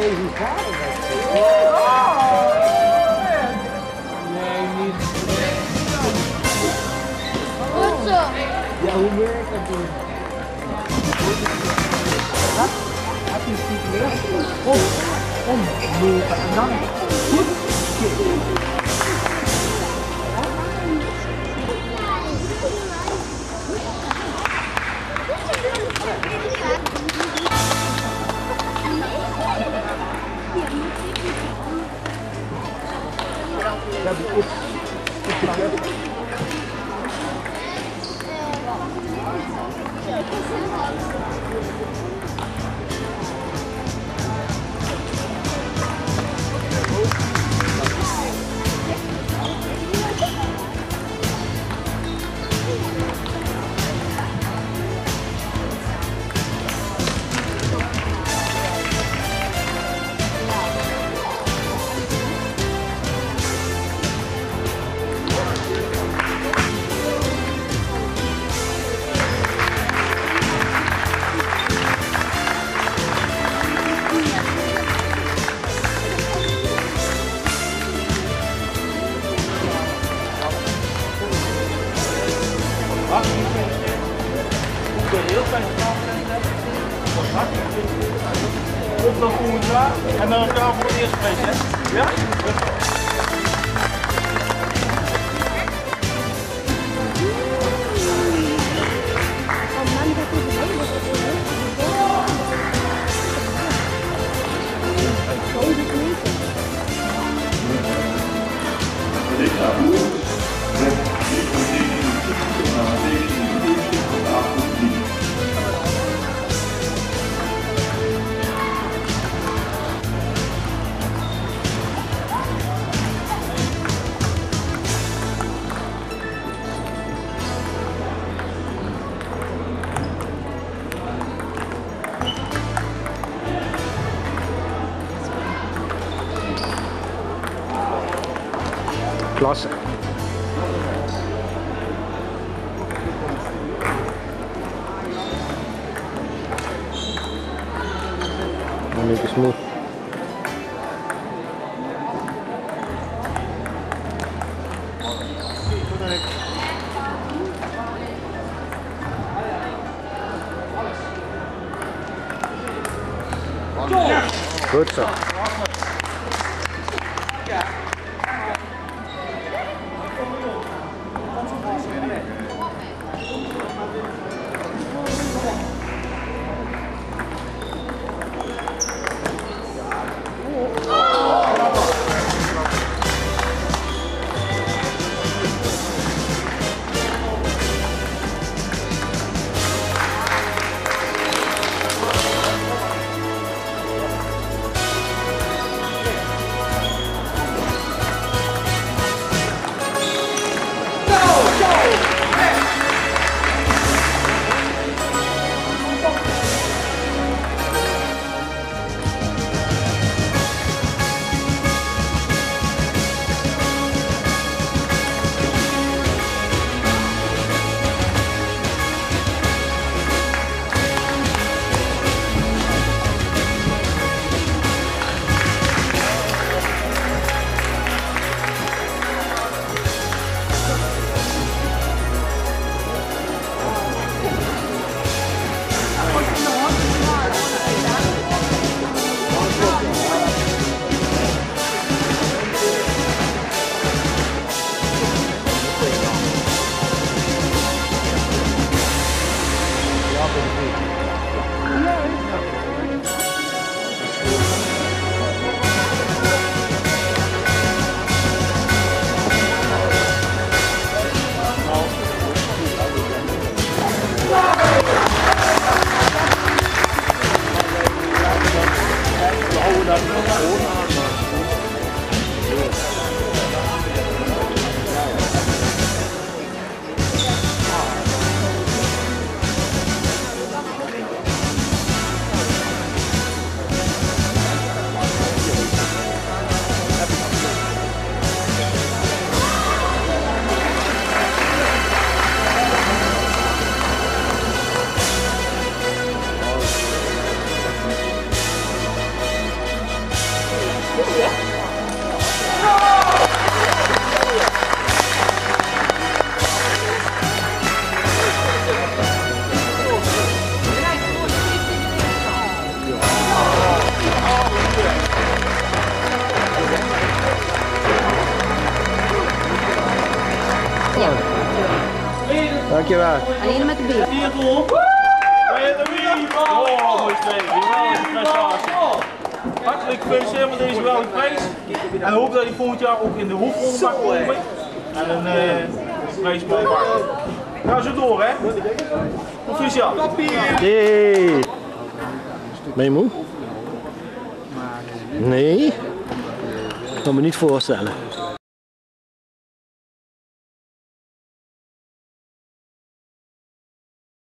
Nee, hoe gaat het? Nee, niet. Goed zo. Ja, hoe werkt dat doen? Wat? Had je het niet meer? Om. En dan goed. Ja, die is. Op dan volgend jaar en dan elkaar voor het eerst spreken. Ja? Klasse. Dan is het moe. Goed zo. Dankjewel. Alleen met de bier. Oh, mooi streven. Hartelijk gefeliciteerd met deze geweldige prijs. En hoop dat je volgend jaar ook in de hoofdronde mag komen. En een prijs mag pakken. Ga zo door, hè? Proficiat. Hey. Ben je moe? Nee? Ik kan me niet voorstellen.